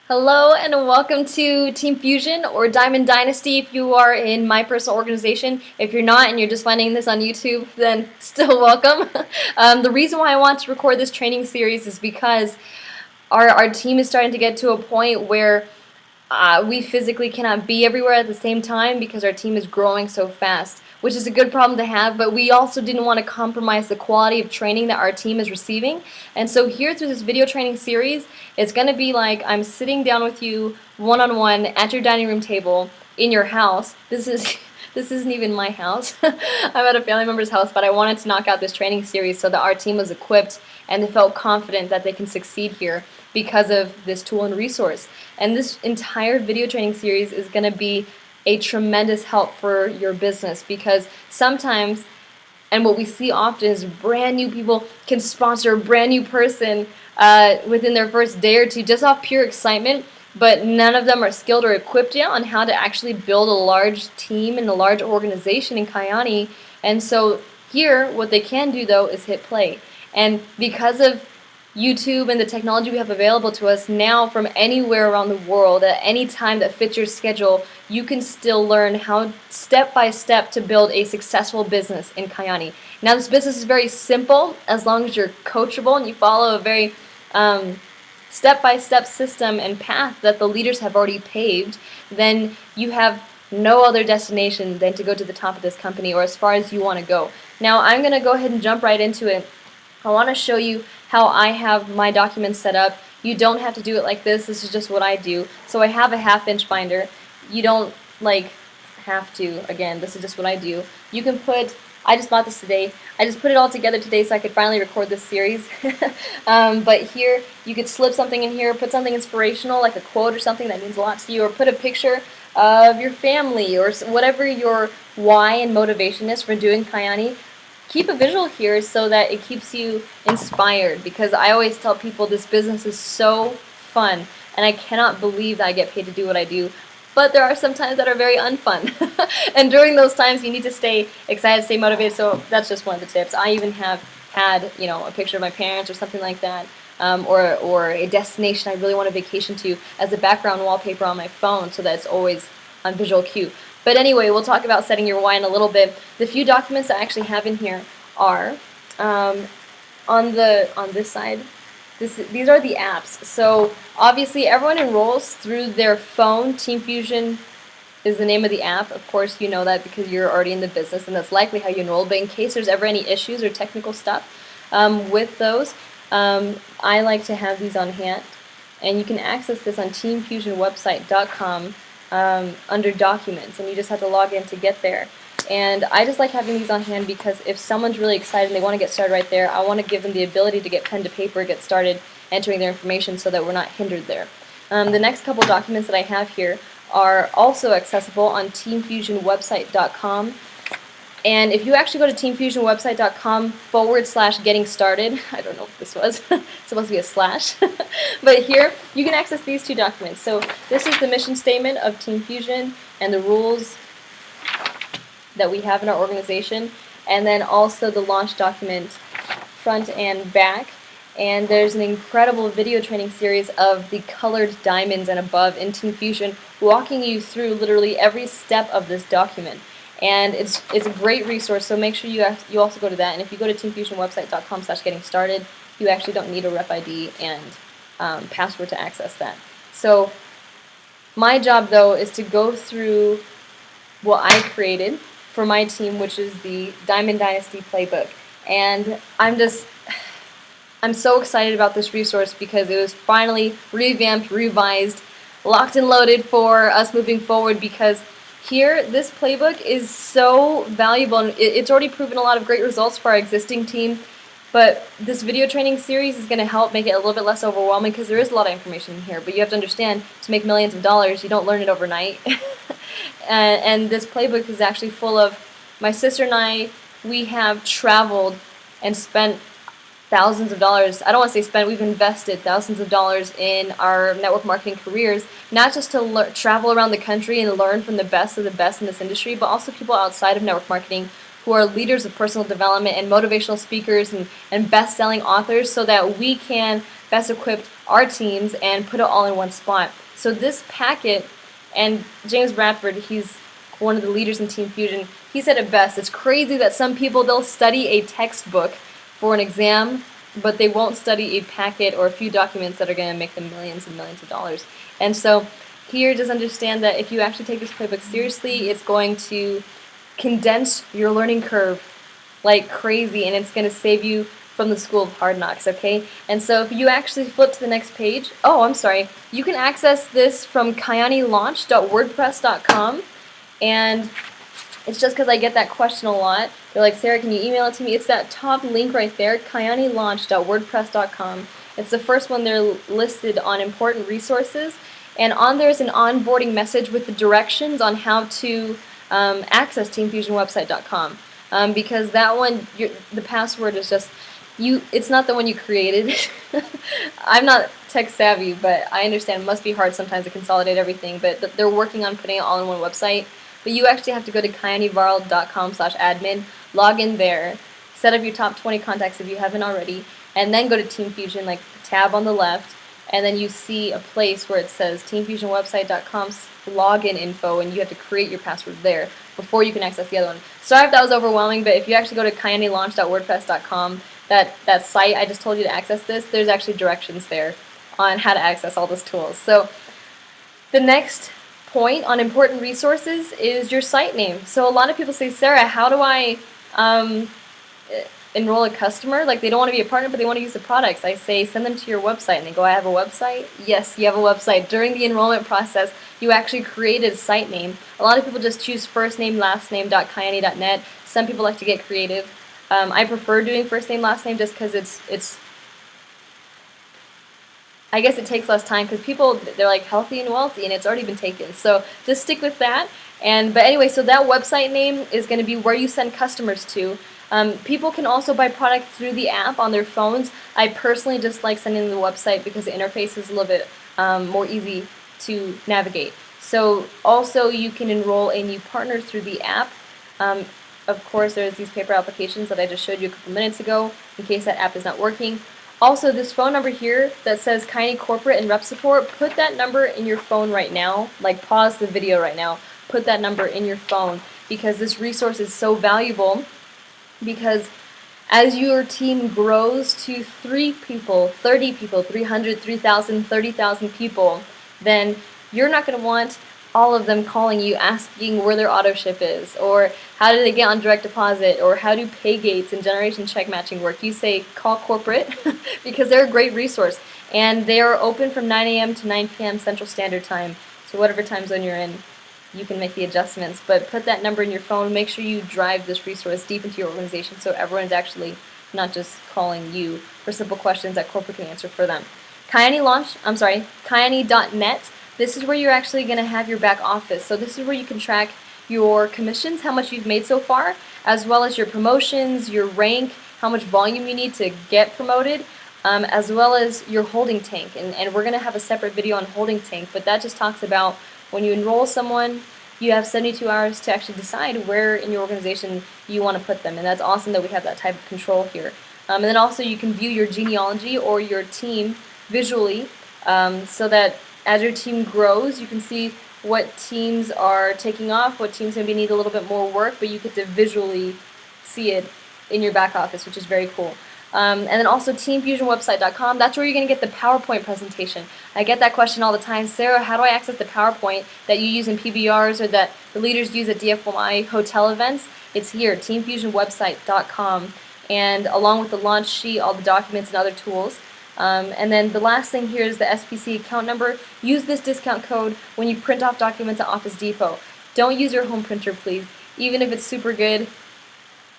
Hello and welcome to Team Fusion or Diamond Dynasty if you are in my personal organization. If you're not and you're just finding this on YouTube, then still welcome. The reason why I want to record this training series is because our team is starting to get to a point where we physically cannot be everywhere at the same time because our team is growing so fast, which is a good problem to have, but we also didn't want to compromise the quality of training that our team is receiving. And so here through this video training series, it's going to be like I'm sitting down with you one-on-one at your dining room table in your house. This isn't even my house. I'm at a family member's house, but I wanted to knock out this training series so that our team was equipped and they felt confident that they can succeed here because of this tool and resource. And this entire video training series is going to be a tremendous help for your business because sometimes, and what we see often is brand new people can sponsor a brand new person within their first day or two just off pure excitement, but none of them are skilled or equipped yet on how to actually build a large team and a large organization in Kyani. And so here, what they can do though is hit play. And because of YouTube and the technology we have available to us now from anywhere around the world at any time that fits your schedule, you can still learn how step by step to build a successful business in Kyani. Now this business is very simple as long as you're coachable and you follow a very step-by-step system and path that the leaders have already paved. Then you have no other destination than to go to the top of this company or as far as you want to go. Now I'm going to go ahead and jump right into it. I want to show you how I have my documents set up. You don't have to do it like this. This is just what I do. So I have a 1/2-inch binder. You don't have to. Again, this is just what I do. You can put, I just bought this today. I just put it all together today so I could finally record this series. But here, you could slip something in here, put something inspirational like a quote or something that means a lot to you, or put a picture of your family or whatever your why and motivation is for doing Kyani. Keep a visual here so that it keeps you inspired, because I always tell people this business is so fun and I cannot believe that I get paid to do what I do, but there are some times that are very unfun. And during those times you need to stay excited, stay motivated, so that's just one of the tips. I even have had, a picture of my parents or something like that, or a destination I really want to vacation to as a background wallpaper on my phone so that it's always on visual cue. But anyway, we'll talk about setting your why in a little bit. The few documents I actually have in here are on this side. These are the apps. So obviously everyone enrolls through their phone. Team Fusion is the name of the app. Of course you know that because you're already in the business and that's likely how you enroll. But in case there's ever any issues or technical stuff with those, I like to have these on hand. And you can access this on teamfusionwebsite.com. Under documents, and you just have to log in to get there. And I just like having these on hand because if someone's really excited and they want to get started right there, I want to give them the ability to get pen to paper, get started entering their information so that we're not hindered there. The next couple documents that I have here are also accessible on teamfusionwebsite.com. And if you actually go to teamfusionwebsite.com/getting started, I don't know what this was, it's supposed to be a slash, but here you can access these two documents. So this is the mission statement of Team Fusion and the rules that we have in our organization, and then also the launch document front and back. And there's an incredible video training series of the colored diamonds and above in Team Fusion, walking you through literally every step of this document. And it's a great resource, so make sure you also go to that. And if you go to teamfusionwebsite.com/getting started, you actually don't need a rep ID and password to access that. So my job though is to go through what I created for my team, which is the Diamond Dynasty Playbook. And I'm so excited about this resource because it was finally revamped, revised, locked and loaded for us moving forward, because here, this playbook is so valuable, and it's already proven a lot of great results for our existing team, but this video training series is going to help make it a little bit less overwhelming because there is a lot of information in here, but you have to understand, to make millions of dollars, you don't learn it overnight. And this playbook is actually full of, my sister and I, we have traveled and spent thousands of dollars. I don't want to say spent, we've invested thousands of dollars in our network marketing careers, not just to travel around the country and learn from the best of the best in this industry, but also people outside of network marketing who are leaders of personal development and motivational speakers and best-selling authors so that we can best equip our teams and put it all in one spot. So this packet, and James Bradford, he's one of the leaders in Team Fusion, he said it best. It's crazy that some people, they'll study a textbook for an exam, but they won't study a packet or a few documents that are going to make them millions and millions of dollars. And so here, just understand that if you actually take this playbook seriously, it's going to condense your learning curve like crazy, and it's going to save you from the School of Hard Knocks, okay? And so if you actually flip to the next page, you can access this from kyanilaunch.wordpress.com, and it's just because I get that question a lot. They're like, Sarah, can you email it to me? It's that top link right there, kyanilaunch.wordpress.com. It's the first one there listed on important resources, and on there is an onboarding message with the directions on how to access teamfusionwebsite.com. Because that one, the password is just, it's not the one you created. I'm not tech savvy, but I understand it must be hard sometimes to consolidate everything, but they're working on putting it all in one website. But you actually have to go to kyanivarl.com/admin, log in there, set up your top 20 contacts if you haven't already, and then go to Team Fusion, like the tab on the left, and then you see a place where it says teamfusionwebsite.com's login info, and you have to create your password there before you can access the other one. Sorry if that was overwhelming, but if you actually go to kyanilaunch.wordpress.com, that site I just told you to access this, there's actually directions there on how to access all those tools. So the next point on important resources is your site name. So a lot of people say, Sarah, how do I enroll a customer? Like, they don't want to be a partner, but they want to use the products. I say, send them to your website. And they go, I have a website? Yes, you have a website. During the enrollment process, you actually created a site name. A lot of people just choose first name, last name.kyani.net. Some people like to get creative. I prefer doing first name, last name just because it's I guess it takes less time because people, they're like healthy and wealthy and it's already been taken. So just stick with that. But anyway, so that website name is going to be where you send customers to. People can also buy product through the app on their phones. I personally just like sending the website because the interface is a little bit more easy to navigate. So also you can enroll a new partner through the app. Of course, there's these paper applications that I just showed you a couple minutes ago in case that app is not working. Also, this phone number here that says Kyani Corporate and Rep Support, put that number in your phone right now. Like, pause the video right now. Put that number in your phone because this resource is so valuable, because as your team grows to 3 people, 30 people, 300, 3,000, 30,000 people, then you're not going to want all of them calling you asking where their auto ship is, or how do they get on direct deposit, or how do pay gates and generation check matching work. You say call corporate because they're a great resource, and they are open from 9 a.m. to 9 p.m. Central Standard Time. So whatever time zone you're in, you can make the adjustments. But put that number in your phone. Make sure you drive this resource deep into your organization so everyone's actually not just calling you for simple questions that corporate can answer for them. Kyani.net. This is where you're actually going to have your back office. So this is where you can track your commissions, how much you've made so far, as well as your promotions, your rank, how much volume you need to get promoted, as well as your holding tank. And we're going to have a separate video on holding tank, but that just talks about when you enroll someone, you have 72 hours to actually decide where in your organization you want to put them. And that's awesome that we have that type of control here. And then also you can view your genealogy or your team visually, so that as your team grows, you can see what teams are taking off, what teams maybe need a little bit more work, but you get to visually see it in your back office, which is very cool. And then also teamfusionwebsite.com, that's where you're going to get the PowerPoint presentation. I get that question all the time, Sarah, how do I access the PowerPoint that you use in PBRs or that the leaders use at DFY hotel events? It's here, teamfusionwebsite.com, and along with the launch sheet, all the documents and other tools. And then the last thing here is the SPC account number. Use this discount code when you print off documents at Office Depot. Don't use your home printer, please. Even if it's super good,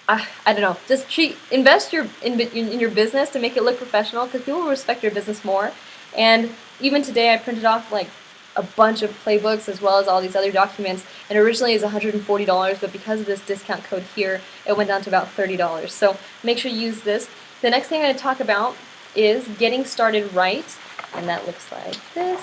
I don't know. Just invest in your business to make it look professional, because people will respect your business more. And even today, I printed off like a bunch of playbooks as well as all these other documents. And originally it was $140, but because of this discount code here, it went down to about $30. So make sure you use this. The next thing I'm going to talk about is getting started right, and that looks like this.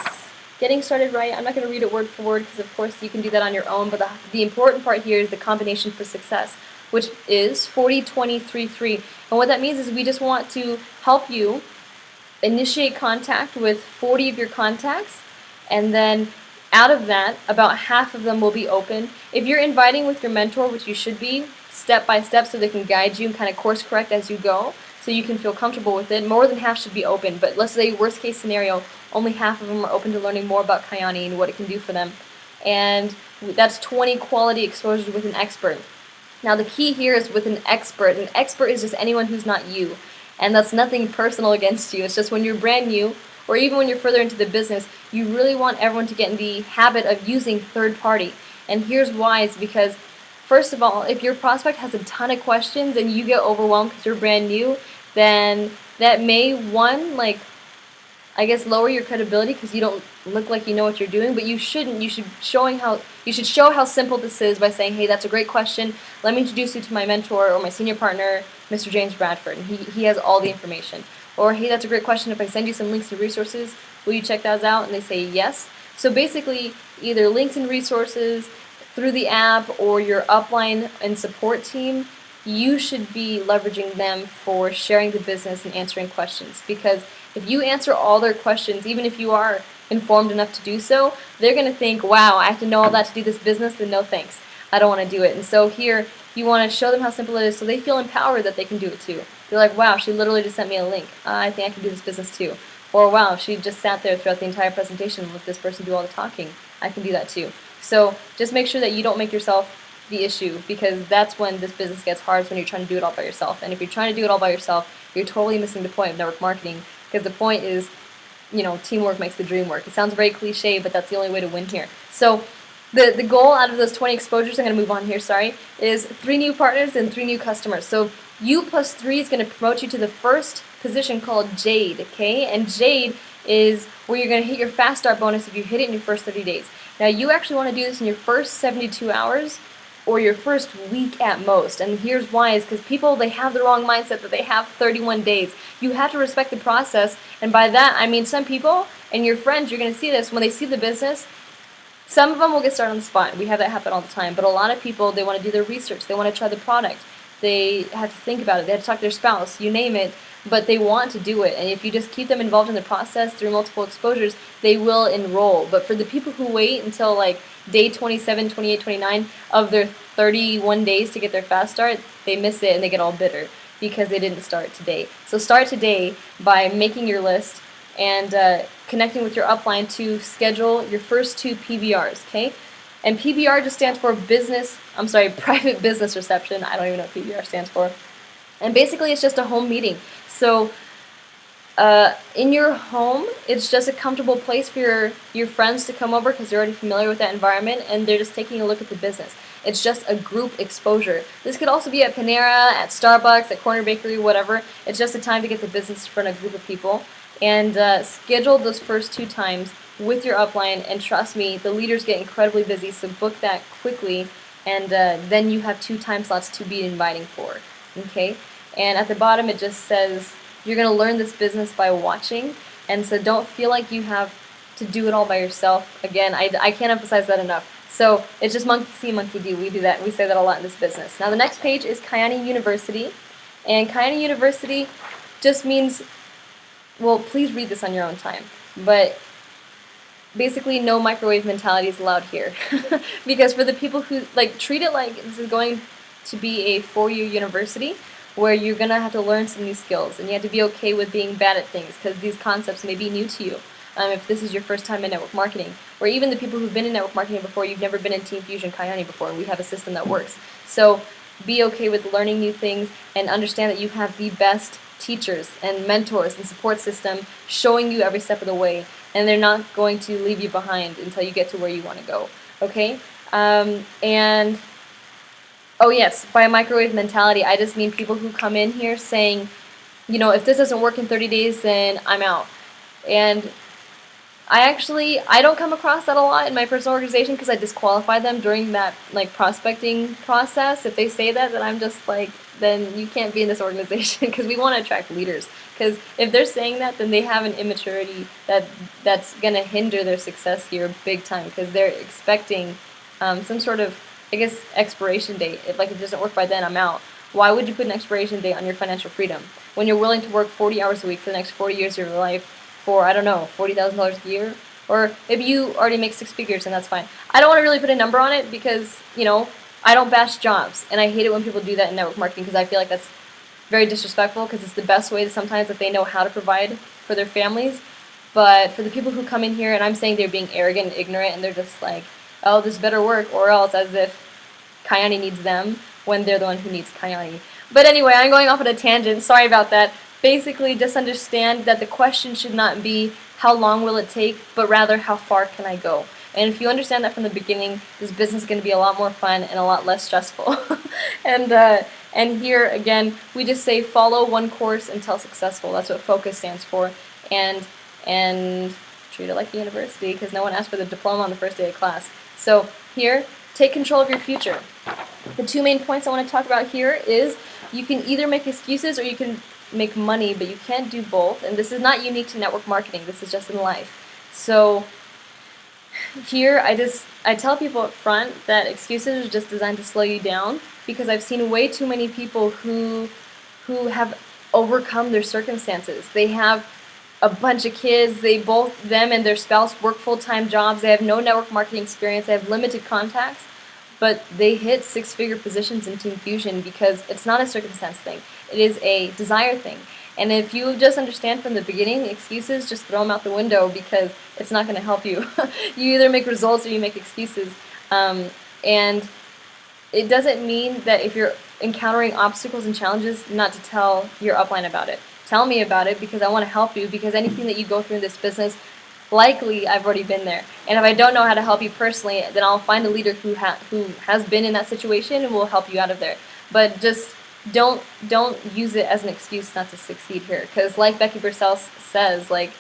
Getting started right, I'm not going to read it word for word because of course you can do that on your own, but the important part here is the combination for success. which is 40-20-3-3. And what that means is we just want to help you initiate contact with 40 of your contacts, and then out of that, about half of them will be open. If you're inviting with your mentor, which you should be, step by step, so they can guide you and kind of course correct as you go, so you can feel comfortable with it, more than half should be open. But let's say worst case scenario, only half of them are open to learning more about Kyani and what it can do for them. And that's 20 quality exposures with an expert. Now the key here is with an expert. An expert is just anyone who's not you. And that's nothing personal against you. It's just when you're brand new, or even when you're further into the business, you really want everyone to get in the habit of using third party. And here's why. It's because, first of all, if your prospect has a ton of questions and you get overwhelmed because you're brand new, then that may, one, lower your credibility because you don't look like you know what you're doing, but you shouldn't. You should show how simple this is by saying, hey, that's a great question. Let me introduce you to my mentor or my senior partner, Mr. James Bradford, and he has all the information. Or, hey, that's a great question. If I send you some links to resources, will you check those out? And they say yes. So basically, either links and resources through the app or your upline and support team, you should be leveraging them for sharing the business and answering questions. Because if you answer all their questions, even if you are informed enough to do so, they're going to think, wow, I have to know all that to do this business, then no thanks. I don't want to do it. And so here, you want to show them how simple it is so they feel empowered that they can do it too. They're like, wow, she literally just sent me a link. I think I can do this business too. Or, wow, she just sat there throughout the entire presentation and let this person do all the talking. I can do that too. So just make sure that you don't make yourself the issue, because that's when this business gets hard, when you're trying to do it all by yourself. And if you're trying to do it all by yourself, you're totally missing the point of network marketing, because the point is, teamwork makes the dream work. It sounds very cliche, but that's the only way to win here. So the goal out of those 20 exposures, I'm going to move on here, is 3 new partners and 3 new customers. So U plus 3 is going to promote you to the first position called Jade, okay? And Jade is where you're going to hit your fast start bonus if you hit it in your first 30 days. Now, you actually want to do this in your first 72 hours or your first week at most. And here's why, is because people, they have the wrong mindset that they have 31 days. You have to respect the process, and by that, I mean some people and your friends, you're going to see this, when they see the business, some of them will get started on the spot. We have that happen all the time. But a lot of people, they want to do their research. They want to try the product. They have to think about it. They have to talk to their spouse, you name it, but they want to do it. And if you just keep them involved in the process through multiple exposures, they will enroll. But for the people who wait until day 27, 28, 29 of their 31 days to get their fast start, they miss it and they get all bitter because they didn't start today. So start today by making your list and connecting with your upline to schedule your first 2 PBRs, okay? And PBR just stands for private business reception. I don't even know what PBR stands for. And basically it's just a home meeting. So in your home, it's just a comfortable place for your friends to come over because they're already familiar with that environment and they're just taking a look at the business. It's just a group exposure. This could also be at Panera, at Starbucks, at Corner Bakery, whatever. It's just a time to get the business in front of a group of people. And schedule those first 2 times with your upline, and trust me, the leaders get incredibly busy, so book that quickly, and then you have 2 time slots to be inviting for, okay? And at the bottom it just says, you're going to learn this business by watching, and so don't feel like you have to do it all by yourself. Again, I can't emphasize that enough. So it's just monkey see, monkey do. We do that. We say that a lot in this business. Now the next page is Kyani University, and Kyani University just means, well, please read this on your own time, but basically no microwave mentality is allowed here. Because for the people who treat it like this is going to be a 4-year university where you're going to have to learn some new skills, and you have to be okay with being bad at things because these concepts may be new to you. If this is your first time in network marketing, or even the people who've been in network marketing before, you've never been in Team Fusion Kyani before, and we have a system that works. So be okay with learning new things and understand that you have the best teachers and mentors and support system showing you every step of the way, and they're not going to leave you behind until you get to where you want to go, okay? And oh yes, by microwave mentality, I just mean people who come in here saying, if this doesn't work in 30 days, then I'm out. And I don't come across that a lot in my personal organization because I disqualify them during that prospecting process. If they say that, then I'm just then you can't be in this organization because we want to attract leaders. Because if they're saying that, then they have an immaturity that's going to hinder their success here big time, because they're expecting some sort of I guess, expiration date. If like it doesn't work by then, I'm out. Why would you put an expiration date on your financial freedom when you're willing to work 40 hours a week for the next 40 years of your life for, I don't know, $40,000 a year? Or maybe you already make six figures and that's fine. I don't want to really put a number on it because, you know, I don't bash jobs. And I hate it when people do that in network marketing because I feel like that's very disrespectful because it's the best way sometimes that they know how to provide for their families. But for the people who come in here, and I'm saying they're being arrogant and ignorant, and they're just like, oh, this better work, or else, as if Kayane needs them when they're the one who needs Kayane. But anyway, I'm going off on a tangent. Sorry about that. Basically, just understand that the question should not be how long will it take, but rather how far can I go? And if you understand that from the beginning, this business is going to be a lot more fun and a lot less stressful. And here again, we just say follow one course until successful. That's what FOCUS stands for. And treat it like a university because no one asked for the diploma on the first day of class. So here, take control of your future. The two main points I want to talk about here is you can either make excuses or you can make money, but you can't do both. And this is not unique to network marketing. This is just in life. So here, I tell people up front that excuses are just designed to slow you down because I've seen way too many people who have overcome their circumstances. They have a bunch of kids, them and their spouse work full-time jobs, they have no network marketing experience, they have limited contacts, but they hit six-figure positions in Team Fusion because it's not a circumstance thing, it is a desire thing. And if you just understand from the beginning, excuses, just throw them out the window because it's not going to help you. You either make results or you make excuses. And it doesn't mean that if you're encountering obstacles and challenges, not to tell your upline about it. Tell me about it because I want to help you because anything that you go through in this business, likely I've already been there. And if I don't know how to help you personally, then I'll find a leader who has been in that situation and will help you out of there. But just don't use it as an excuse not to succeed here. Because like Becky Bursell says, like,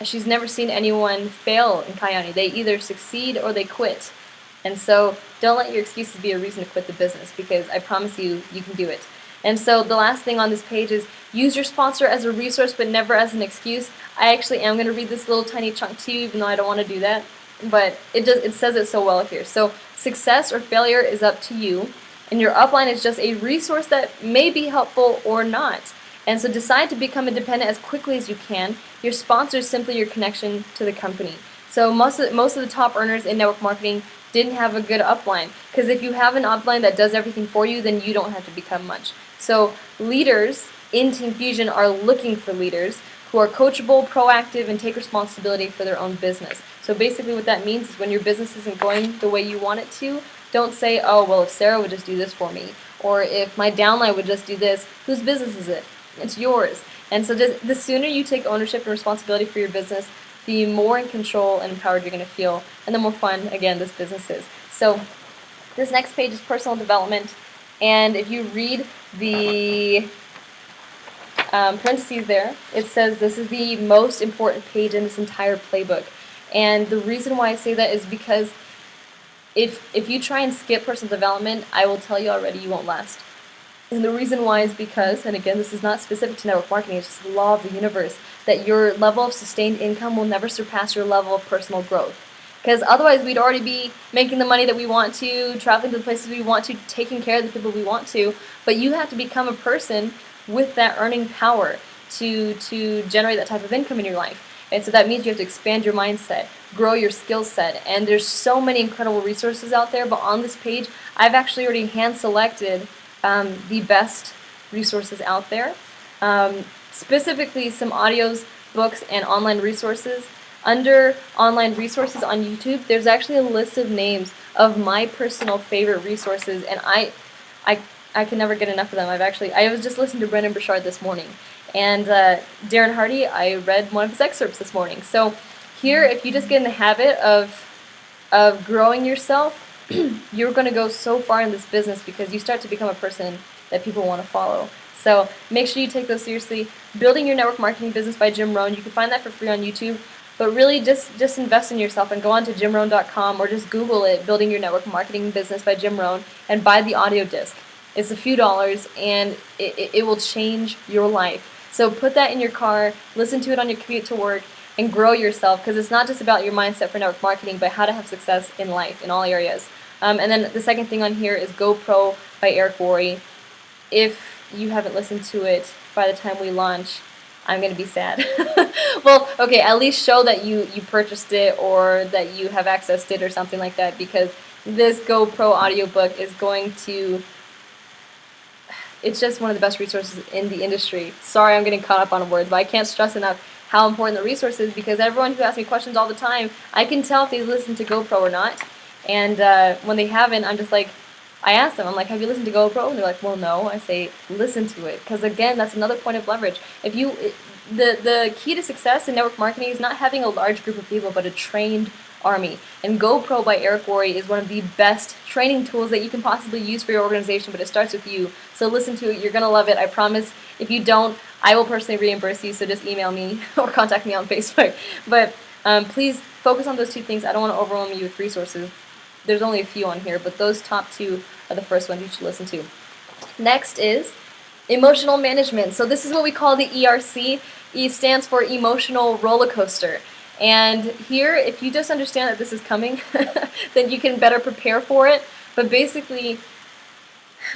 she's never seen anyone fail in Kayane. They either succeed or they quit. And so don't let your excuses be a reason to quit the business because I promise you, you can do it. And so the last thing on this page is use your sponsor as a resource but never as an excuse. I actually am going to read this little tiny chunk to you even though I don't want to do that. But it says it so well here. So success or failure is up to you. And your upline is just a resource that may be helpful or not. And so decide to become independent as quickly as you can. Your sponsor is simply your connection to the company. So most of the top earners in network marketing didn't have a good upline. Because if you have an upline that does everything for you, then you don't have to become much. So leaders in Team Fusion are looking for leaders who are coachable, proactive, and take responsibility for their own business. So basically what that means is when your business isn't going the way you want it to, don't say, oh, well, if Sarah would just do this for me, or if my downline would just do this, whose business is it? It's yours. And so just, the sooner you take ownership and responsibility for your business, the more in control and empowered you're going to feel, and the more fun, again, this business is. So this next page is personal development, and if you read the parentheses there, it says this is the most important page in this entire playbook. And the reason why I say that is because if you try and skip personal development, I will tell you already you won't last. And the reason why is because, and again, this is not specific to network marketing, it's just the law of the universe, that your level of sustained income will never surpass your level of personal growth. Because otherwise we'd already be making the money that we want to, traveling to the places we want to, taking care of the people we want to, but you have to become a person with that earning power to generate that type of income in your life. And so that means you have to expand your mindset, grow your skill set, and there's so many incredible resources out there, but on this page, I've actually already hand-selected the best resources out there. Specifically, some audios, books, and online resources. Under online resources on YouTube, there's actually a list of names of my personal favorite resources, and I can never get enough of them. I was just listening to Brendon Burchard this morning, and Darren Hardy, I read one of his excerpts this morning. So here, if you just get in the habit of growing yourself, you're going to go so far in this business because you start to become a person that people want to follow. So make sure you take those seriously. Building Your Network Marketing Business by Jim Rohn. You can find that for free on YouTube. But really just invest in yourself and go on to jimrohn.com or just Google it, Building Your Network Marketing Business by Jim Rohn, and buy the audio disc. It's a few dollars and it will change your life. So put that in your car, listen to it on your commute to work, and grow yourself because it's not just about your mindset for network marketing, but how to have success in life in all areas. And then the second thing on here is GoPro by Eric Worre. If you haven't listened to it by the time we launch, I'm going to be sad. Well, okay, at least show that you purchased it or that you have accessed it or something like that, because this GoPro audiobook is going to... It's just one of the best resources in the industry. Sorry, I'm getting caught up on words, but I can't stress enough how important the resource is, because everyone who asks me questions all the time, I can tell if they listen to GoPro or not. And when they haven't, I'm just like, I ask them, I'm like, have you listened to GoPro? And they're like, well, no. I say, listen to it, because again, that's another point of leverage. If you, the key to success in network marketing is not having a large group of people, but a trained army. And GoPro by Eric Worre is one of the best training tools that you can possibly use for your organization, but it starts with you. So listen to it, you're gonna love it, I promise. If you don't, I will personally reimburse you, so just email me or contact me on Facebook. But please focus on those two things. I don't want to overwhelm you with resources. There's only a few on here, but those top two are the first ones you should listen to. Next is emotional management. So this is what we call the ERC. E stands for emotional roller coaster. And here, if you just understand that this is coming, then you can better prepare for it. But basically,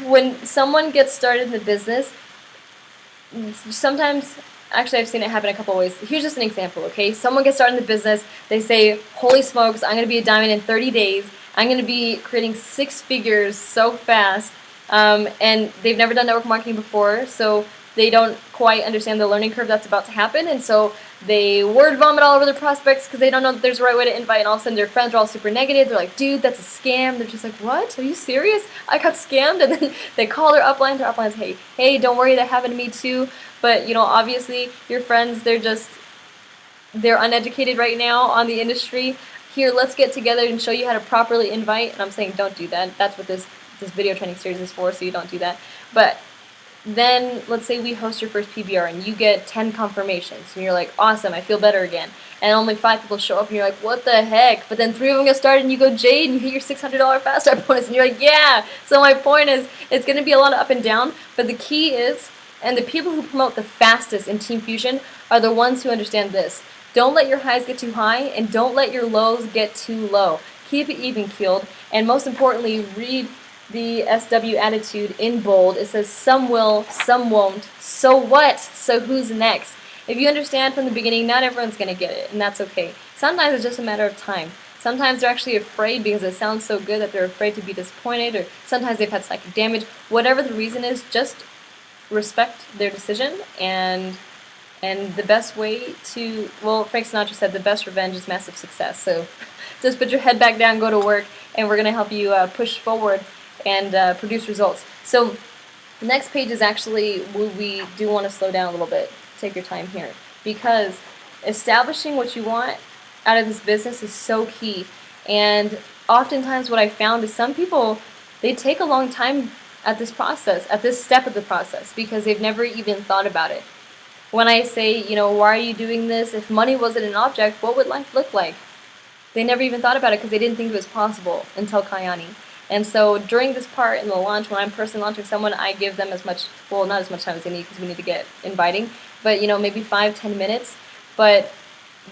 when someone gets started in the business, sometimes, actually I've seen it happen a couple of ways. Here's just an example, okay? Someone gets started in the business, they say, holy smokes, I'm going to be a diamond in 30 days. I'm going to be creating 6 figures so fast. And they've never done network marketing before, so they don't quite understand the learning curve that's about to happen, and so they word vomit all over their prospects because they don't know that there's a right way to invite, and all of a sudden their friends are all super negative. They're like, dude, that's a scam. They're just like, what? Are you serious? I got scammed. And then they call their upline. Their upline's, hey, don't worry, that happened to me too. But, you know, obviously your friends, they're uneducated right now on the industry. Here, let's get together and show you how to properly invite. And I'm saying don't do that. That's what this video training series is for, so you don't do that. But then let's say we host your first PBR and you get 10 confirmations and you're like, awesome, I feel better again. And only 5 people show up and you're like, what the heck? But then 3 of them get started and you go Jade and you hit your $600 fast start bonus and you're like, yeah. So my point is, it's going to be a lot of up and down, but the key is, and the people who promote the fastest in Team Fusion are the ones who understand this. Don't let your highs get too high and don't let your lows get too low. Keep it even-keeled, and most importantly, read the SW attitude in bold. It says some will, some won't. So what? So who's next? If you understand from the beginning, not everyone's going to get it, and that's okay. Sometimes it's just a matter of time. Sometimes they're actually afraid because it sounds so good that they're afraid to be disappointed, or sometimes they've had psychic damage. Whatever the reason is, just respect their decision, and the best way to, well, Frank Sinatra said the best revenge is massive success. So just put your head back down, go to work, and we're going to help you push forward and produce results. So the next page is actually where we do want to slow down a little bit. Take your time here, because establishing what you want out of this business is so key. And oftentimes what I found is some people, they take a long time at this process, at this step of the process, because they've never even thought about it. When I say, you know, why are you doing this? If money wasn't an object, what would life look like? They never even thought about it because they didn't think it was possible until Kayani. And so during this part in the launch, when I'm personally launching someone, I give them as much, well, not as much time as they need because we need to get inviting, but, you know, maybe 5-10 minutes. But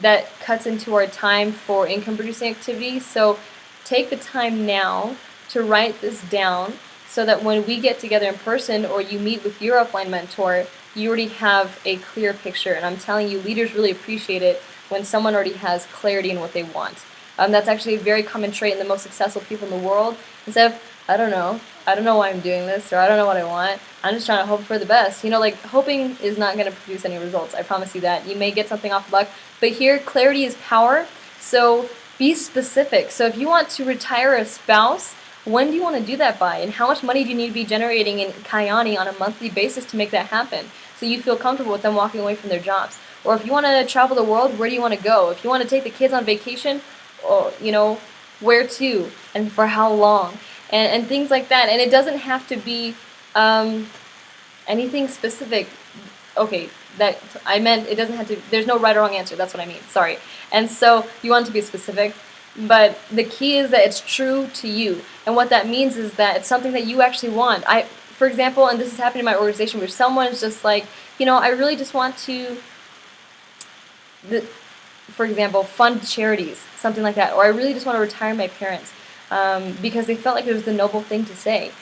that cuts into our time for income producing activities. So take the time now to write this down so that when we get together in person or you meet with your upline mentor, you already have a clear picture. And I'm telling you, leaders really appreciate it when someone already has clarity in what they want. That's actually a very common trait in the most successful people in the world. Instead of, I don't know why I'm doing this, or I don't know what I want, I'm just trying to hope for the best. You know, like, hoping is not going to produce any results, I promise you that. You may get something off luck, but here, clarity is power, so be specific. So if you want to retire a spouse, when do you want to do that by? And how much money do you need to be generating in Kayani on a monthly basis to make that happen? So you feel comfortable with them walking away from their jobs. Or if you want to travel the world, where do you want to go? If you want to take the kids on vacation, or, you know, where to and for how long, and things like that. And it doesn't have to be anything specific. Okay, that I meant it doesn't have to, there's no right or wrong answer, that's what I mean, sorry. And so you want to be specific, but the key is that it's true to you. And what that means is that it's something that you actually want. For example, and this has happened in my organization, where someone is just like, you know, I really just want to, for example, fund charities, something like that, or I really just want to retire my parents. because they felt like it was the noble thing to say.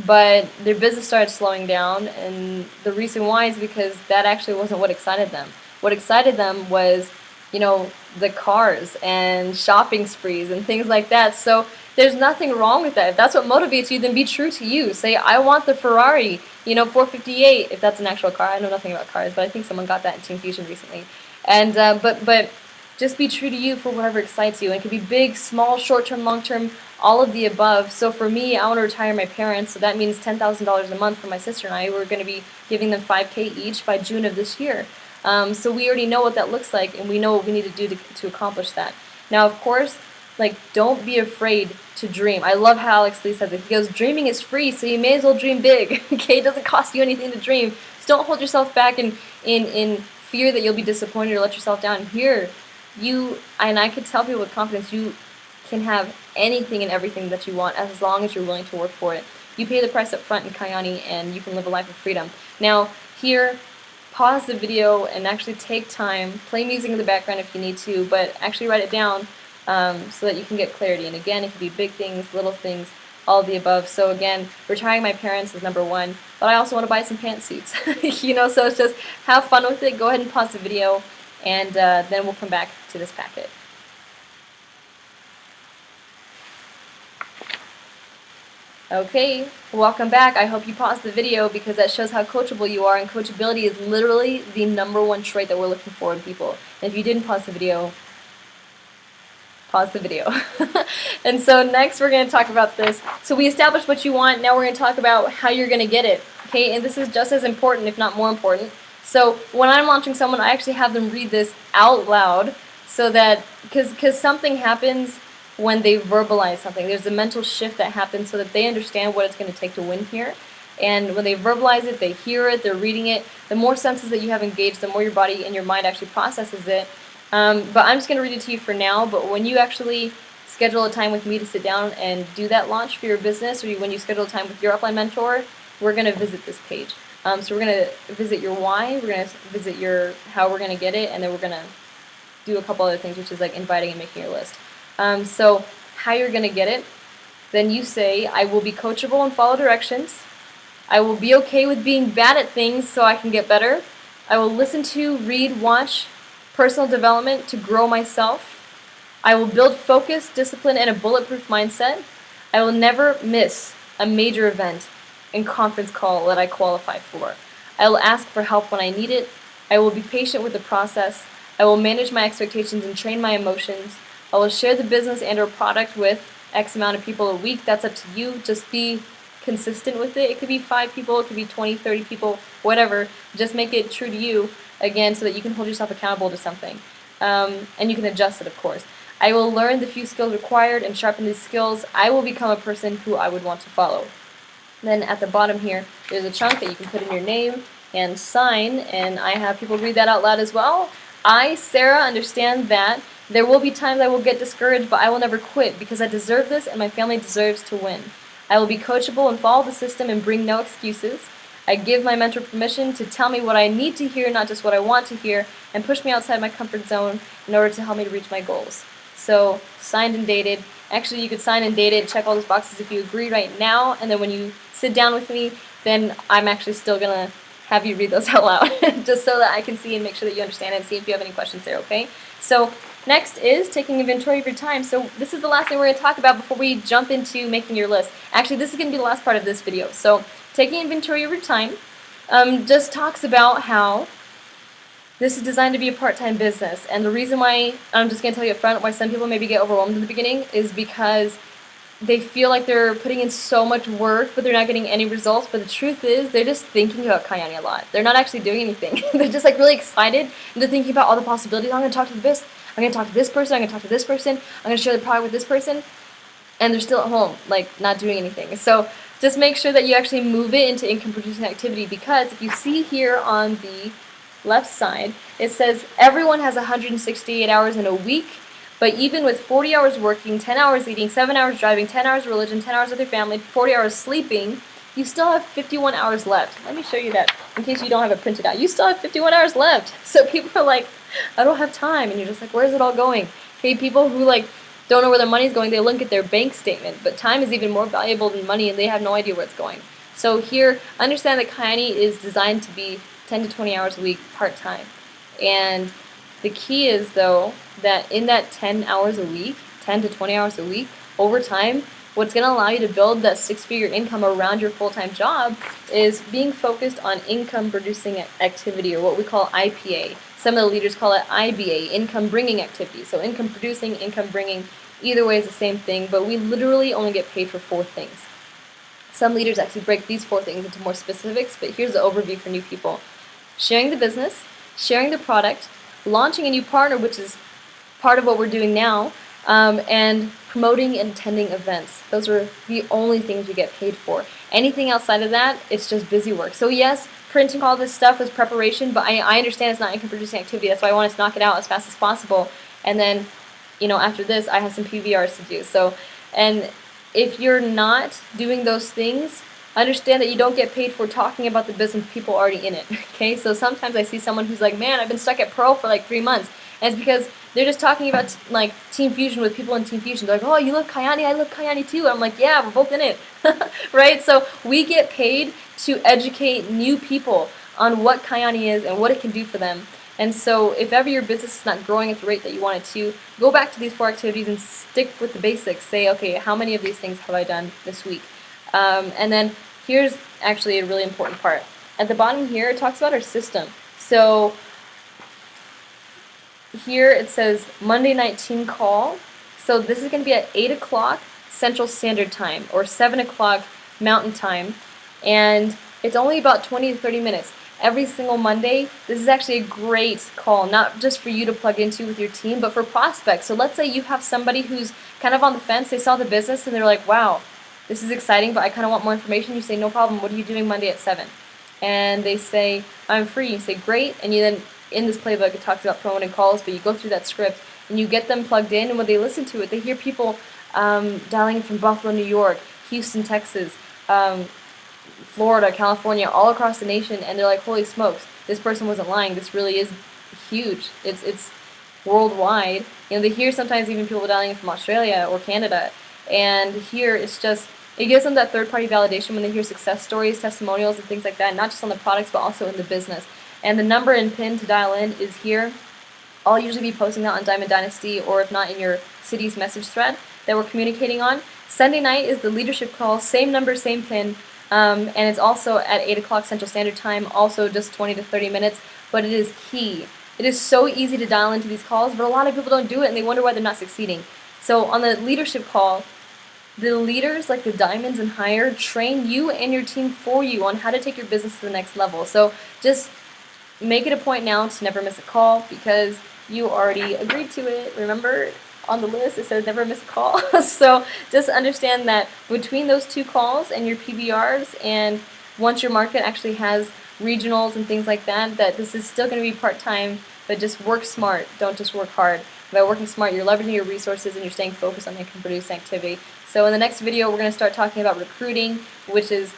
But their business started slowing down, and the reason why is because that actually wasn't what excited them. What excited them was, the cars and shopping sprees and things like that. So there's nothing wrong with that. If that's what motivates you, then be true to you. Say, I want the Ferrari, 458, if that's an actual car. I know nothing about cars, but I think someone got that in Team Fusion recently. And but just be true to you for whatever excites you. And it could be big, small, short-term, long-term, all of the above. So for me, I want to retire my parents, so that means $10,000 a month for my sister and I. We're going to be giving them $5,000 each by June of this year. So we already know what that looks like, and we know what we need to do to accomplish that. Now, of course, don't be afraid to dream. I love how Alex Lee says it. He goes, dreaming is free, so you may as well dream big. Okay, it doesn't cost you anything to dream. Just don't hold yourself back in fear that you'll be disappointed or let yourself down. Here, and I could tell people with confidence, you can have anything and everything that you want as long as you're willing to work for it. You pay the price up front in Kyani, and you can live a life of freedom. Now, here, pause the video and actually take time, play music in the background if you need to, but actually write it down so that you can get clarity. And again, it could be big things, little things, all of the above. So again, retiring my parents is number one, but I also want to buy some pantsuits. So it's just have fun with it. Go ahead and pause the video, and then we'll come back to this packet. Okay, welcome back. I hope you paused the video because that shows how coachable you are, and coachability is literally the number one trait that we're looking for in people. And if you didn't pause the video, pause the video. And so next we're going to talk about this. So we established what you want, now we're going to talk about how you're going to get it. Okay, and this is just as important, if not more important. So when I'm launching someone, I actually have them read this out loud, so that, because something happens when they verbalize something. There's a mental shift that happens so that they understand what it's going to take to win here. And when they verbalize it, they hear it, they're reading it, the more senses that you have engaged, the more your body and your mind actually processes it. But I'm just going to read it to you for now, but when you actually schedule a time with me to sit down and do that launch for your business, or when you schedule a time with your upline mentor, we're going to visit this page. So we're going to visit your why, we're going to visit your how we're going to get it, and then we're going to do a couple other things, which is like inviting and making your list. So how you're going to get it, then you say, I will be coachable and follow directions. I will be okay with being bad at things so I can get better. I will listen to, read, watch personal development to grow myself. I will build focus, discipline, and a bulletproof mindset. I will never miss a major event and conference call that I qualify for. I will ask for help when I need it. I will be patient with the process. I will manage my expectations and train my emotions. I will share the business and or product with X amount of people a week. That's up to you. Just be consistent with it. It could be 5 people, it could be 20, 30 people, whatever. Just make it true to you, again, so that you can hold yourself accountable to something. And you can adjust it, of course. I will learn the few skills required and sharpen these skills. I will become a person who I would want to follow. Then at the bottom here, there's a chunk that you can put in your name and sign, and I have people read that out loud as well. I, Sarah, understand that there will be times I will get discouraged, but I will never quit because I deserve this and my family deserves to win. I will be coachable and follow the system and bring no excuses. I give my mentor permission to tell me what I need to hear, not just what I want to hear, and push me outside my comfort zone in order to help me to reach my goals. So, signed and dated. Actually, you could sign and date it, check all those boxes if you agree right now, and then when you sit down with me, then I'm actually still going to have you read those out loud, just so that I can see and make sure that you understand it and see if you have any questions there, okay? So, next is taking inventory of your time. So this is the last thing we're going to talk about before we jump into making your list. Actually, this is going to be the last part of this video. So taking inventory of your time just talks about how this is designed to be a part-time business. And the reason why, I'm just going to tell you up front, why some people maybe get overwhelmed in the beginning is because they feel like they're putting in so much work, but they're not getting any results. But the truth is, they're just thinking about Kyani a lot. They're not actually doing anything. They're just like really excited, and they're thinking about all the possibilities. I'm going to talk to this. I'm going to talk to this person. I'm going to talk to this person. I'm going to share the product with this person. And they're still at home, like not doing anything. So just make sure that you actually move it into income-producing activity, because if you see here on the left side, it says everyone has 168 hours in a week. But even with 40 hours working, 10 hours eating, 7 hours driving, 10 hours religion, 10 hours with your family, 40 hours sleeping, you still have 51 hours left. Let me show you that in case you don't have it printed out. You still have 51 hours left. So people are like, I don't have time. And you're just like, where's it all going? Okay, people who like don't know where their money is going. They look at their bank statement, but time is even more valuable than money, and they have no idea where it's going. So here, understand that Kyani is designed to be 10 to 20 hours a week part-time. And the key is, though, that in that 10 hours a week, 10 to 20 hours a week, over time, what's going to allow you to build that six-figure income around your full-time job is being focused on income-producing activity, or what we call IPA. Some of the leaders call it IBA, income-bringing activity. So income-producing, income-bringing, either way is the same thing, but we literally only get paid for 4 things. Some leaders actually break these 4 things into more specifics, but here's the overview for new people. Sharing the business, sharing the product, launching a new partner, which is part of what we're doing now, and promoting and attending events. Those are the only things we get paid for. Anything outside of that, it's just busy work. So yes, printing all this stuff is preparation, but I understand it's not income-producing activity. That's why I wanted to knock it out as fast as possible. And then, after this, I have some PVRs to do. So, and if you're not doing those things, understand that you don't get paid for talking about the business people already in it, okay? So sometimes I see someone who's like, man, I've been stuck at Pro for like 3 months. And it's because they're just talking about like Team Fusion with people in Team Fusion. They're like, oh, you love Kyani, I love Kyani too. And I'm like, yeah, we're both in it, right? So we get paid to educate new people on what Kyani is and what it can do for them. And so if ever your business is not growing at the rate that you want it to, go back to these 4 activities and stick with the basics. Say, okay, how many of these things have I done this week? And then here's actually a really important part. At the bottom here, it talks about our system. So here it says Monday night team call. So this is going to be at 8 o'clock Central Standard Time, or 7 o'clock Mountain Time. And it's only about 20 to 30 minutes. Every single Monday, this is actually a great call, not just for you to plug into with your team, but for prospects. So let's say you have somebody who's kind of on the fence, they saw the business and they're like, wow, this is exciting, but I kind of want more information. You say, no problem, what are you doing Monday at 7? And they say, I'm free. You say, great. And you then, in this playbook, it talks about promoting calls, but you go through that script and you get them plugged in, and when they listen to it, they hear people dialing from Buffalo, New York, Houston, Texas, Florida, California, all across the nation, and they're like, holy smokes, this person wasn't lying, this really is huge, it's worldwide. They hear sometimes even people dialing in from Australia or Canada, and here it's just, it gives them that third-party validation when they hear success stories, testimonials, and things like that, not just on the products, but also in the business. And the number and pin to dial in is here. I'll usually be posting that on Diamond Dynasty, or if not, in your city's message thread that we're communicating on. Sunday night is the leadership call, same number, same pin. And it's also at 8 o'clock Central Standard Time, also just 20 to 30 minutes, but it is key. It is so easy to dial into these calls, but a lot of people don't do it, and they wonder why they're not succeeding. So on the leadership call, the leaders, like the diamonds and higher, train you and your team for you on how to take your business to the next level. So just make it a point now to never miss a call, because you already agreed to it. Remember, on the list it says never miss a call. So just understand that between those 2 calls and your PBRs, and once your market actually has regionals and things like that, that this is still going to be part-time, but just work smart, don't just work hard. By working smart, you're leveraging your resources and you're staying focused on income-producing activity. So in the next video, we're going to start talking about recruiting, which is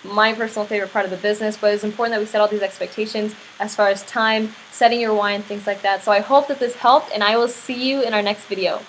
my personal favorite part of the business, but it's important that we set all these expectations as far as time, setting your why, and things like that. So I hope that this helped, and I will see you in our next video.